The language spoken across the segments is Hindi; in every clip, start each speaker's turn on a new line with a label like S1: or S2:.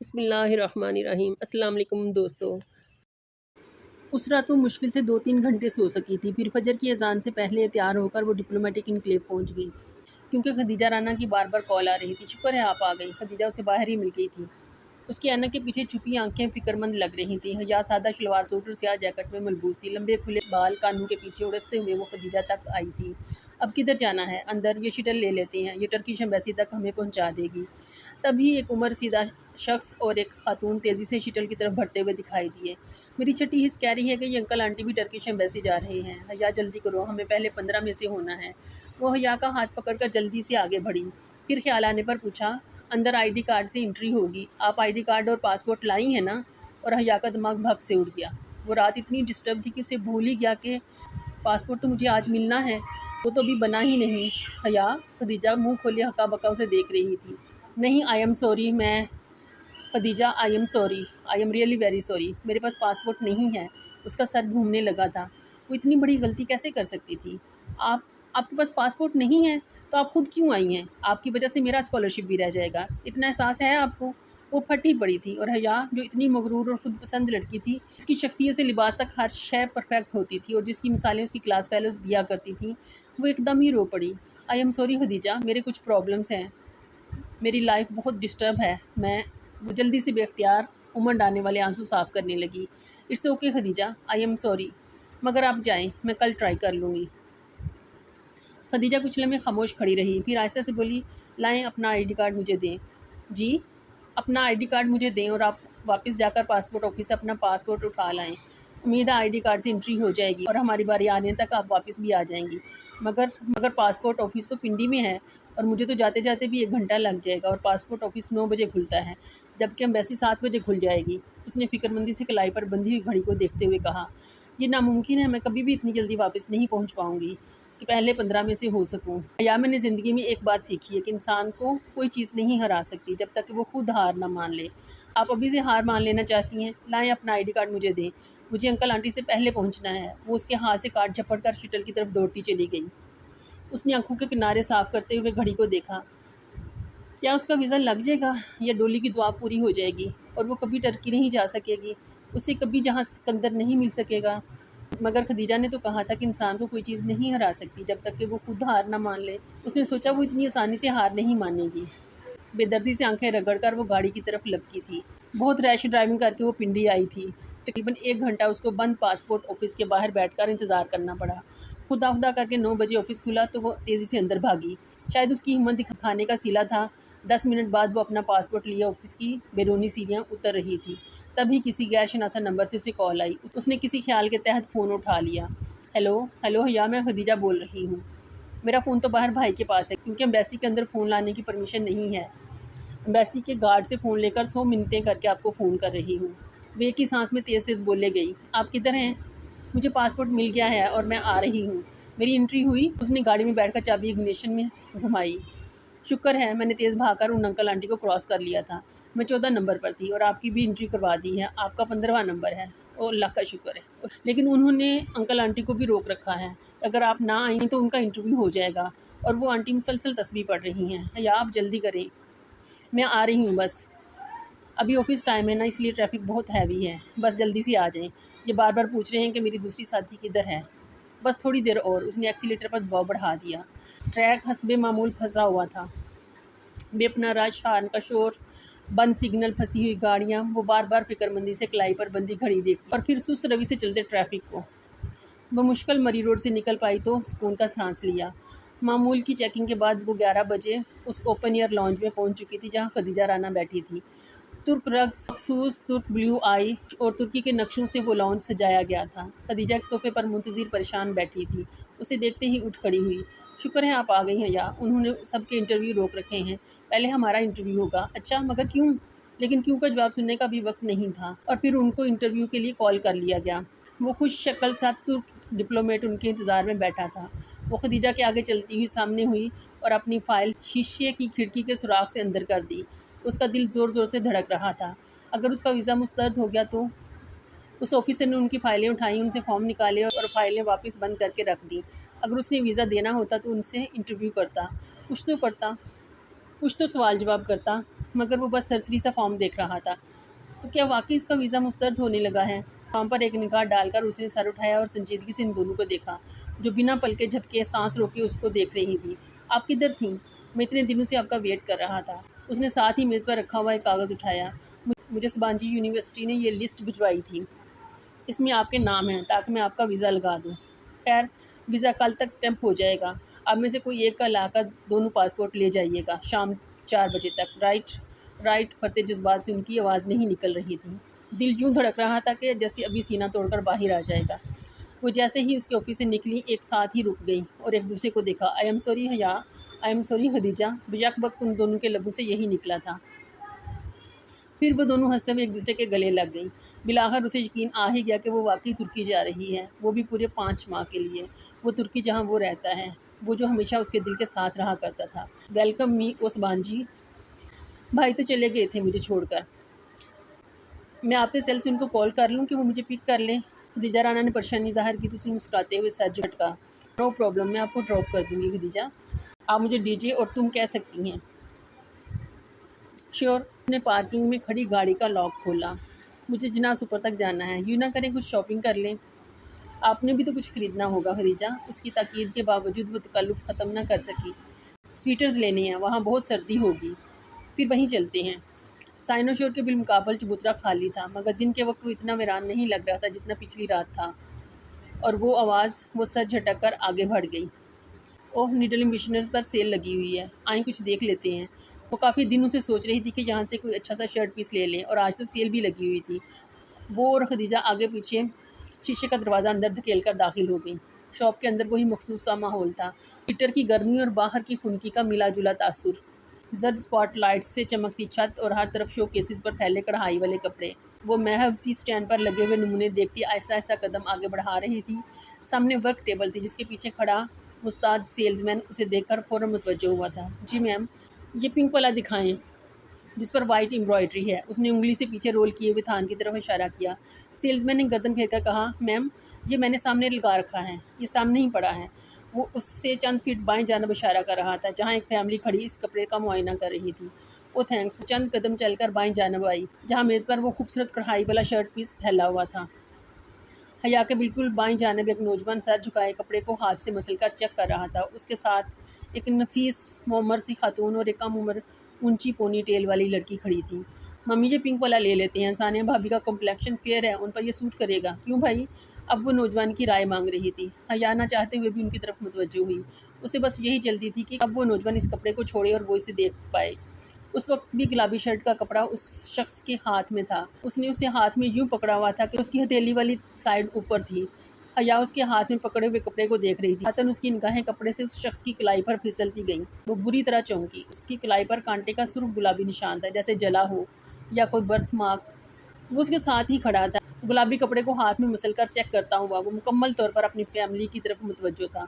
S1: बिस्मिल्लाहिर्रहमानिर्रहीम। अस्सलाम वालेकुम दोस्तों। उस रात वो मुश्किल से 2-3 घंटे सो सकी थी। फिर फजर की अजान से पहले तैयार होकर वो डिप्लोमेटिक इनक्लेव पहुंच गई, क्योंकि खदीजा राना की बार बार कॉल आ रही थी। शुक्र है आप आ गई। खदीजा उसे बाहर ही मिल गई थी। उसकी ऐनक के पीछे छुपी आंखें फिक्रमंद लग रही थीं। हया सादा शलवार सूट और स्याह जैकेट में मलबूस थी। लंबे खुले बाल कानों के पीछे उड़सते हुए वो खदीजा तक आई थी। अब किधर जाना है? अंदर। ये शटल ले लेते हैं, ये टर्किश एम्बेसी तक हमें पहुंचा देगी। तभी एक उम्र सीधा शख्स और एक खातून तेज़ी से शटल की तरफ बढ़ते हुए दिखाई दिए। मेरी छठी हिस्स कह रही है कि ये अंकल आंटी भी टर्किश एम्बेसी जा रहे हैं। हया जल्दी करो, हमें पहले 15 में से होना है। वो हया का हाथ पकड़कर जल्दी से आगे बढ़ी। फिर ख्याल आने पर पूछा, अंदर आईडी कार्ड से एंट्री होगी। आप आईडी कार्ड और पासपोर्ट लाई हैं ना? और हया का दिमाग भग से उड़ गया। वो रात इतनी डिस्टर्ब थी कि उसे भूल ही गया कि पासपोर्ट तो मुझे आज मिलना है, वो तो अभी बना ही नहीं। हया, खदीजा मुंह खोले हक्का बक्का उसे देख रही थी। नहीं, आई एम सॉरी। मैं Khadija, I am sorry, I am really very sorry. मेरे पास पासपोर्ट नहीं है। उसका सर घूमने लगा था। वो इतनी बड़ी गलती कैसे कर सकती थी? आपके पास पासपोर्ट नहीं है तो आप खुद क्यों आई हैं? आपकी वजह से मेरा स्कॉलरशिप भी रह जाएगा। इतना एहसास है आपको? वो फटी पड़ी थी। और हया, जो इतनी मगरूर और खुद पसंद लड़की थी, जिसकी शख्सियत से लिबास तक हर शय परफेक्ट होती थी और जिसकी मिसालें उसकी क्लास फेलोज दिया करती थी, वो एकदम ही रो पड़ी। आई एम सॉरी खदीजा, मेरे कुछ प्रॉब्लम्स हैं। मेरी लाइफ बहुत डिस्टर्ब है। मैं वो जल्दी से बेख्तियार उमड़ आने वाले आंसू साफ़ करने लगी। It's okay Khadija, I am sorry, मगर आप जाएं, मैं कल ट्राई कर लूँगी। खदीजा कुछ लम्हे खामोश खड़ी रही, फिर आहिस्ता से बोली, लाएं, अपना आईडी कार्ड मुझे दें। जी, अपना आईडी कार्ड मुझे दें और आप वापस जाकर पासपोर्ट ऑफिस से अपना पासपोर्ट उठा लाएं। उम्मीद है आईडी कार्ड से एंट्री हो जाएगी और हमारी बारी आने तक आप वापस भी आ जाएंगी। मगर पासपोर्ट ऑफिस तो पिंडी में है और मुझे तो जाते जाते भी 1 घंटा लग जाएगा और पासपोर्ट ऑफिस 9 बजे खुलता है, जबकि एम्बेसी 7 बजे खुल जाएगी। उसने फिक्रमंदी से कलाई पर बंधी हुई घड़ी को देखते हुए कहा, ये नामुमकिन है। मैं कभी भी इतनी जल्दी वापस नहीं पहुंच पाऊंगी कि पहले 15 में से हो सकूं। या मैंने ज़िंदगी में एक बात सीखी है कि इंसान को कोई चीज़ नहीं हरा सकती जब तक कि वो खुद हार ना मान ले। आप अभी से हार मान लेना चाहती हैं? लाएं, अपना आईडी कार्ड मुझे दें। मुझे अंकल आंटी से पहले पहुंचना है। वो उसके हाथ से कार्ड झपट कर शटल की तरफ दौड़ती चली गई। उसने आंखों के किनारे साफ करते हुए घड़ी को देखा। क्या उसका वीज़ा लग जाएगा या डोली की दुआ पूरी हो जाएगी और वो कभी टर्की नहीं जा सकेगी? उसे कभी जहाँ सिकंदर नहीं मिल सकेगा? मगर खदीजा ने तो कहा था कि इंसान को कोई चीज़ नहीं हरा सकती जब तक कि वो खुद हार ना मान ले। उसने सोचा वो इतनी आसानी से हार नहीं मानेगी। बेदर्दी से आंखें रगड़कर वो गाड़ी की तरफ लपकी थी। बहुत रैश ड्राइविंग करके वो पिंडी आई थी। तकरीबन 1 घंटा उसको बंद पासपोर्ट ऑफिस के बाहर बैठकर इंतज़ार करना पड़ा। खुदा खुदा करके 9 बजे ऑफिस खुला तो वो तेज़ी से अंदर भागी। शायद उसकी हिम्मत दिखाने का सिला था। 10 मिनट बाद वो अपना पासपोर्ट लिए ऑफिस की बैरूनी सीढ़ियाँ उतर रही थी। तभी किसी गैर शनासा नंबर से उसे कॉल आई। उसने किसी ख्याल के तहत फ़ोन उठा लिया। हेलो हेलो हया, मैं खदीजा बोल रही हूँ। मेरा फ़ोन तो बाहर भाई के पास है, क्योंकि एम्बेसी के अंदर फ़ोन लाने की परमिशन नहीं है। एम्बेसी के गार्ड से फ़ोन लेकर 100 मिन्नतें करके आपको फ़ोन कर रही हूँ। वो एक ही सांस में तेज़ तेज़ बोले गई, आप किधर हैं? मुझे पासपोर्ट मिल गया है और मैं आ रही हूँ। मेरी एंट्री हुई? उसने गाड़ी में बैठकर चाबी इग्निशन में घुमाई। शुक्र है मैंने तेज़ भागकर उन अंकल आंटी को क्रॉस कर लिया था। मैं 14 नंबर पर थी और आपकी भी एंट्री करवा दी है। आपका 15वां नंबर है। ओ अल्लाह का शुक्र है। लेकिन उन्होंने अंकल आंटी को भी रोक रखा है। अगर आप ना आई तो उनका इंटरव्यू हो जाएगा और वो आंटी मुसलसल तस्बीह पढ़ रही हैं। या आप जल्दी करें, मैं आ रही हूँ बस। अभी ऑफिस टाइम है ना, इसलिए ट्रैफिक बहुत हैवी है। बस जल्दी से आ जाएं। ये बार बार पूछ रहे हैं कि मेरी दूसरी साथी किधर है। बस थोड़ी देर और। उसने एक्सीलेटर पर दबाव बढ़ा दिया। ट्रैक हस्बे मामूल फंसा हुआ था। बेपना रश, हार्न का शोर, बंद सिग्नल, फंसी हुई गाड़ियाँ। वो बार बार फिक्रमंदी से कलाई पर बंदी घड़ी देखती और फिर सुस्त रवि से चलते ट्रैफिक को। वो मुश्किल मरी रोड से निकल पाई तो सुकून का सांस लिया। मामूल की चेकिंग के बाद वो 11 बजे उस ओपन एयर लॉन्ज में पहुंच चुकी थी जहां खदीजा राना बैठी थी। तुर्क रक्स, मखसूस तुर्क ब्लू आई और तुर्की के नक्शों से वो लॉन्च सजाया गया था। खदीजा एक सोफे पर मुंतज़िर परेशान बैठी थी। उसे देखते ही उठ खड़ी हुई। शुक्र है आप आ गई हैं। या उन्होंने सबके इंटरव्यू रोक रखे हैं, पहले हमारा इंटरव्यू होगा। अच्छा, मगर क्यों? लेकिन क्यों का जवाब सुनने का भी वक्त नहीं था और फिर उनको इंटरव्यू के लिए कॉल कर लिया गया। वो खुश शक्ल सा तुर्क डिप्लोमेट उनके इंतज़ार में बैठा था। वो खदीजा के आगे चलती हुई सामने हुई और अपनी फ़ाइल शीशे की खिड़की के सुराख से अंदर कर दी। उसका दिल ज़ोर ज़ोर से धड़क रहा था। अगर उसका वीज़ा मुस्तरद हो गया तो? उस ऑफ़िसर ने उनकी फ़ाइलें उठाईं, उनसे फ़ॉर्म निकाले और फ़ाइलें वापस बंद करके रख दीं। अगर उसने वीज़ा देना होता तो उनसे इंटरव्यू करता, कुछ तो करता, कुछ तो सवाल जवाब करता। मगर वो बस सरसरी सा फॉर्म देख रहा था। तो क्या वाकई उसका वीज़ा मुस्तरद होने लगा है? फॉर्म पर एक निगाह डालकर उसने सर उठाया और संजीदगी से इन दोनों को देखा, जो बिना पलके झपके सांस रोके उसको देख रही थी। आप किधर थीं? मैं इतने दिनों से आपका वेट कर रहा था। उसने साथ ही मेज़ पर रखा हुआ एक कागज़ उठाया। मुझे सबांजी यूनिवर्सिटी ने ये लिस्ट भिजवाई थी। इसमें आपके नाम हैं ताकि मैं आपका वीज़ा लगा दूँ। खैर, वीज़ा कल तक स्टैम्प हो जाएगा। आप में से कोई एक का लाकर दोनों पासपोर्ट ले जाइएगा शाम 4 बजे तक। राइट राइट फरते जज्बात से उनकी आवाज़ नहीं निकल रही थी। दिल यूँ धड़क रहा था कि जैसे अभी सीना तोड़कर बाहर आ जाएगा। वो जैसे ही उसके ऑफिस से निकली एक साथ ही रुक गई और एक दूसरे को देखा। आई एम सॉरी हया, आई एम सॉरी खदीजा। बेशक वक्त उन दोनों के लबों से यही निकला था। फिर वो दोनों हंसते हुए एक दूसरे के गले लग गई। बिलाखिर उसे यकीन आ ही गया कि वो वाकई तुर्की जा रही है, वो भी पूरे 5 माह के लिए। वो तुर्की जहाँ वो रहता है, वो जो हमेशा उसके दिल के साथ रहा करता था। वेलकम मी ओसबांजी। भाई तो चले गए थे मुझे छोड़कर। मैं आपके सेल से उनको कॉल कर लूँ कि वो मुझे पिक कर लें? खदीजा राना ने परेशानी ज़ाहिर की तो उसने मुस्कुराते हुए सर झटका। नो प्रॉब्लम, मैं आपको ड्रॉप कर दूँगी खदीजा। आप मुझे दीजिए और तुम कह सकती हैं। श्योर। उसने पार्किंग में खड़ी गाड़ी का लॉक खोला। मुझे जिना सुपर तक जाना है। यूँ ना करें कुछ शॉपिंग कर लें? आपने भी तो कुछ ख़रीदना होगा खदीजा। उसकी ताकीद के बावजूद वो तकल्लुफ़ ख़त्म न कर सकी। स्वेटर्स लेने हैं, वहाँ बहुत सर्दी होगी। फिर वहीं चलते हैं। साइनोशोर के बिलमुकाबल चबूतरा खाली था, मगर दिन के वक्त वो इतना वीरान नहीं लग रहा था जितना पिछली रात था। और वो सर झटक कर आगे बढ़ गई। ओह, निडल मिशनर्स पर सेल लगी हुई है, आएँ कुछ देख लेते हैं। वो काफ़ी दिनों से सोच रही थी कि यहाँ से कोई अच्छा सा शर्ट पीस ले लें, और आज तो सेल भी लगी हुई थी। वो और खदीजा आगे पीछे शीशे का दरवाज़ा अंदर धकेल कर दाखिल हो गई। शॉप के अंदर वही मखसूस सा माहौल था। हीटर की गर्मी और बाहर की खुनकी का मिला जुला तासुर। जर्द स्पॉटलाइट्स से चमकती छत और हर तरफ शो केसेस पर फैले कढ़ाई वाले कपड़े। वो महव सी स्टैंड पर लगे हुए नमूने देखती आहिस्ता आहिस्ता कदम आगे बढ़ा रही थी। सामने वर्क टेबल थी जिसके पीछे खड़ा मुस्ताद सेल्समैन उसे देखकर फ़ौरन मुतवज्जो हुआ था। जी मैम, ये पिंक वाला दिखाएं जिस पर वाइट एम्ब्रॉयडरी है। उसने उंगली से पीछे रोल किए हुए थान की तरफ इशारा किया। सेल्समैन ने गर्दन फेरकर कहा, मैम ये मैंने सामने लगा रखा है, ये सामने ही पड़ा है। वो उससे चंद फीट बाएं जानिब इशारा कर रहा था जहाँ एक फैमिली खड़ी इस कपड़े का मुआयना कर रही थी। वो थैंक्स। चंद कदम चलकर बाएं जानिब आई जहाँ मेज़ पर वो खूबसूरत कढ़ाई वाला शर्ट पीस फैला हुआ था। हया के बिल्कुल बाईं जानिब एक नौजवान सर झुकाए कपड़े को हाथ से मसलकर चेक कर रहा था। उसके साथ एक नफीस मोमर सी खातून और एक कम उम्र ऊंची पोनी टेल वाली लड़की खड़ी थी। मम्मी ये पिंक वाला ले लेते हैं, सानिया भाभी का कॉम्प्लेक्शन फेयर है, उन पर यह सूट करेगा। क्यों भाई? अब वो नौजवान की राय मांग रही थी। हया ना चाहते हुए भी उनकी तरफ मुतवज्जो हुई। उसे बस यही जल्दी थी कि अब वो नौजवान इस कपड़े को छोड़े और वो इसे देख पाए। उस वक्त भी गुलाबी शर्ट का कपड़ा उस शख्स के हाथ में था। उसने उसे हाथ में यूं पकड़ा हुआ था कि उसकी हथेली वाली साइड ऊपर थी। हया उसके हाथ में पकड़े हुए कपड़े को देख रही थी। फौरन उसकी निगाहें कपड़े से उस शख्स की कलाई पर फिसलती गईं। वो बुरी तरह चौंकी। उसकी कलाई पर कांटे का सुर्ख गुलाबी निशान था, जैसे जला हो या कोई बर्थ मार्क। वो उसके साथ ही खड़ा था, गुलाबी कपड़े को हाथ में मसलकर चेक करता हुआ। वो मुकम्मल तौर पर अपनी फैमिली की तरफ मुतवज्जो था।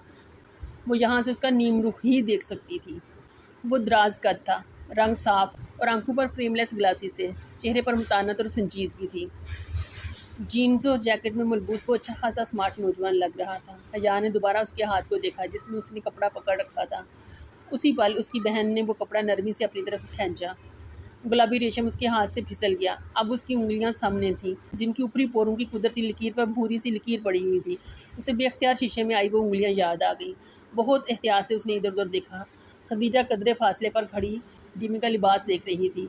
S1: वो यहाँ से उसका नीम रुख ही देख सकती थी। वो दराज कद था, रंग साफ और आंखों पर फ्रेमलेस ग्लासेस थे। चेहरे पर मुतानत और संजीदगी थी। जीन्स और जैकेट में मलबूस वो अच्छा खासा स्मार्ट नौजवान लग रहा था। हया ने दोबारा उसके हाथ को देखा जिसमें उसने कपड़ा पकड़ रखा था। उसी पल उसकी बहन ने वो कपड़ा नरमी से अपनी तरफ खींचा। गुलाबी रेशम उसके हाथ से फिसल गया। अब उसकी उंगलियां सामने थीं, जिनकी ऊपरी पोरों की कुदरती लकीर पर भूरी सी लकीर पड़ी हुई थी। उसे बेख्तियार शीशे में आई वो उंगलियां याद आ गई। बहुत एहतियात से उसने इधर उधर देखा। खदीजा कदरे फासले पर खड़ी डिमी का लिबास देख रही थी।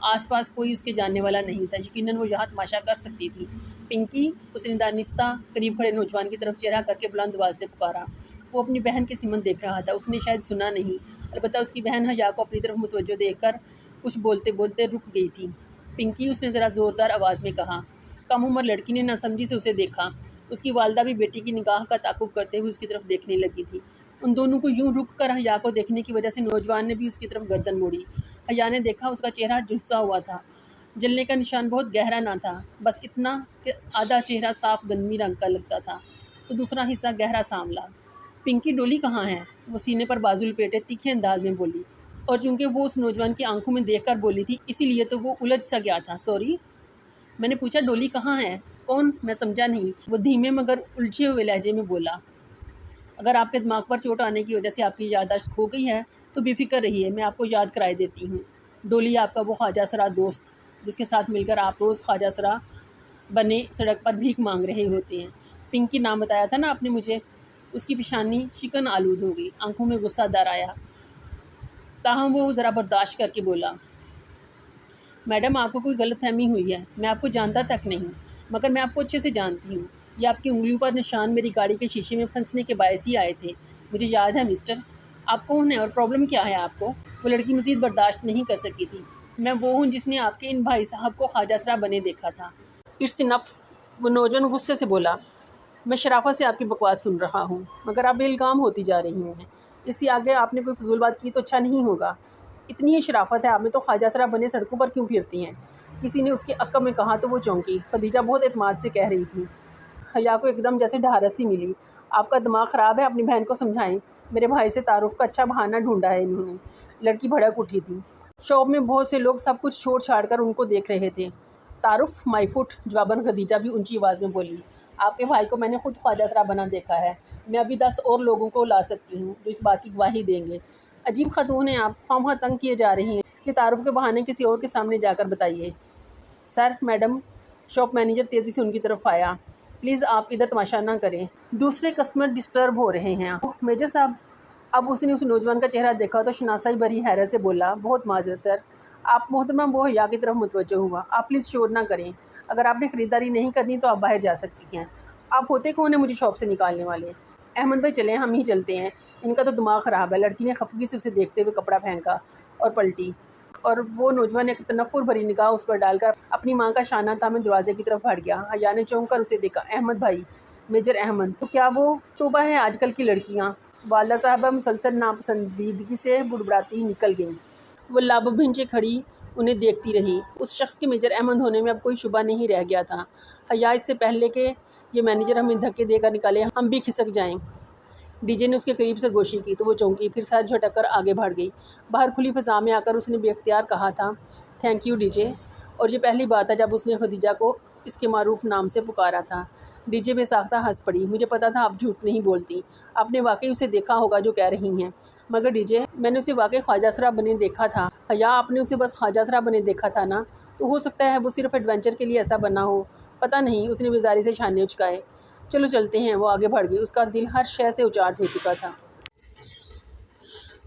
S1: आसपास कोई उसके जानने वाला नहीं था। यकीनन वो यहाँ तमाशा कर सकती थी। पिंकी, उसने दानिस्ता करीब खड़े नौजवान की तरफ चेहरा करके बुलंद आवाज़ से पुकारा। वो अपनी बहन के सिमत देख रहा था। उसने शायद सुना नहीं, अलबत्ता उसकी बहन हया को अपनी तरफ मुतवज्जो देखकर कुछ बोलते बोलते रुक गई थी। पिंकी, उसने ज़रा ज़ोरदार आवाज़ में कहा। कम उम्र लड़की ने नासमझी से उसे देखा। उसकी वालदा भी बेटी की निगाह का ताकुब करते हुए उसकी तरफ देखने लगी थी। उन दोनों को यूं रुक कर हया को देखने की वजह से नौजवान ने भी उसकी तरफ गर्दन मोड़ी। हया ने देखा उसका चेहरा झुलसा हुआ था। जलने का निशान बहुत गहरा ना था, बस इतना कि आधा चेहरा साफ गंदमी रंग का लगता था तो दूसरा हिस्सा गहरा सांवला। पिंकी, डोली कहाँ है? वो सीने पर बाजू लपेटे तीखे अंदाज में बोली, और चूंकि वो उस नौजवान की आंखों में देखकर बोली थी इसीलिए तो वो उलझ सा गया था। सॉरी, मैंने पूछा डोली कहाँ है? कौन? मैं समझा नहीं। वो धीमे मगर उलझे हुए लहजे में बोला। अगर आपके दिमाग पर चोट आने की वजह से आपकी याददाश्त खो गई है तो बेफिक्र रहिए, मैं आपको याद कराए देती हूँ। डोली आपका वो ख्वाजा सरा दोस्त जिसके साथ मिलकर आप रोज़ ख्वाजा सरा बने सड़क पर भीख मांग रहे होते हैं। पिंकी नाम बताया था ना आपने मुझे। उसकी पेशानी शिकन आलूद हो गई, आंखों में गुस्सा दर आया। ताहम वो ज़रा बर्दाश्त करके बोला, मैडम आपको कोई गलतफहमी हुई है, मैं आपको जानता तक नहीं, मगर मैं आपको अच्छे से जानती हूँ। ये आपकी उंगलियों पर निशान मेरी गाड़ी के शीशे में फंसने के बायस ही आए थे। मुझे याद है मिस्टर। आप कौन हैं और प्रॉब्लम क्या है आपको? वो लड़की मज़ीद बर्दाश्त नहीं कर सकी थी। मैं वो हूँ जिसने आपके इन भाई साहब को ख्वाजा सरा बने देखा था। इट्स इनफ, वो नौजवान गुस्से से बोला। मैं शराफत से आपकी बकवास सुन रहा हूँ, मगर आप बेलगाम होती जा रही हैं। इससे आगे आपने कोई फजूल बात की तो अच्छा नहीं होगा। इतनी ही शराफत है आप में तो ख्वाजा सरा बने सड़कों पर क्यों फिरती हैं? किसी ने उसके अक्कब में कहा तो वो चौंकी। खदीजा बहुत एतमाद से कह रही थी। हया को एकदम जैसे ढारस सी मिली। आपका दिमाग ख़राब है, अपनी बहन को समझाएं। मेरे भाई से तारुफ का अच्छा बहाना ढूंढा है इन्होंने। लड़की भड़क उठी थी। शॉप में बहुत से लोग सब कुछ छोड़ छाड़ कर उनको देख रहे थे। तारुफ माई फुट, जवाबन खदीजा भी ऊंची आवाज़ में बोली। आपके भाई को मैंने खुद ख्वाजा सरा बना देखा है। मैं अभी 10 और लोगों को ला सकती हूँ जो इस बात की गवाही देंगे। अजीब खातून हैं आप, खामखा तंग किए जा रही हैं। ये तारुफ के बहाने किसी और के सामने जाकर बताइए। सर, मैडम, शॉप मैनेजर तेज़ी से उनकी तरफ आया। प्लीज़ आप इधर तमाशा ना करें, दूसरे कस्टमर डिस्टर्ब हो रहे हैं। मेजर साहब, अब उसने उस नौजवान का चेहरा देखा तो शनासाई भरी हैरत से बोला, बहुत माजरत सर। आप मोहतरमा वो हया की तरफ मुतवज्जो हुआ। आप प्लीज़ शोर ना करें। अगर आपने ख़रीदारी नहीं करनी तो आप बाहर जा सकती हैं। आप होते कौन है मुझे शॉप से निकालने वाले? अहमद भाई चलें, हम ही चलते हैं। इनका तो दिमाग ख़राब है। लड़की ने खफगी से उसे देखते हुए कपड़ा फेंका और पलटी, और वो नौजवान ने तनफ़ुर भरी निगाह उस पर डालकर अपनी माँ का शाना तामे दरवाजे की तरफ बढ़ गया। हया ने चौंक कर उसे देखा। अहमद भाई, मेजर अहमद, तो क्या वो तौबा है आजकल की लड़कियाँ। वालदा साहबा मुसलसल नापसंदीदगी से बुड़बुड़ाती निकल गई। वो लब भिंचे खड़ी उन्हें देखती रही। उस शख्स के मेजर अहमद होने में अब कोई शुबा नहीं रह गया था। हया, इससे पहले कि ये मैनेजर हमें धक्के देकर निकाले, हम भी खिसक जाएं। डीजे ने उसके करीब सरगोशी की तो वो चौंकी, फिर सर झटक कर आगे बढ़ गई। बाहर खुली फ़ज़ा में आकर उसने बेख्तियार कहा था, थैंक यू डीजे। और ये पहली बात है जब उसने खदीजा को इसके मारूफ नाम से पुकारा था। डीजे बेसाख्ता हंस पड़ी। मुझे पता था आप झूठ नहीं बोलती। आपने वाकई उसे देखा होगा जो कह रही हैं। मगर डीजे, मैंने उसे वाकई ख्वाजा सरा बने देखा था। हया, आपने उसे बस ख्वाजा सरा बने देखा था ना? तो हो सकता है वो सिर्फ एडवेंचर के लिए ऐसा बना हो, पता नहीं। उसने बेजारी से शाने उचकाए। चलो चलते हैं। वो आगे बढ़ गई। उसका दिल हर शय से उचाट हो चुका था।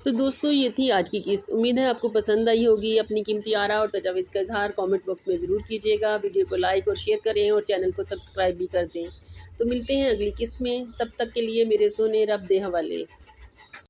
S1: तो दोस्तों, ये थी आज की किस्त। उम्मीद है आपको पसंद आई होगी। अपनी कीमती आरा और तजावीज़ का इजहार कमेंट बॉक्स में ज़रूर कीजिएगा। वीडियो को लाइक और शेयर करें और चैनल को सब्सक्राइब भी कर दें। तो मिलते हैं अगली किस्त में। तब तक के लिए मेरे सोने रब दे हवाले।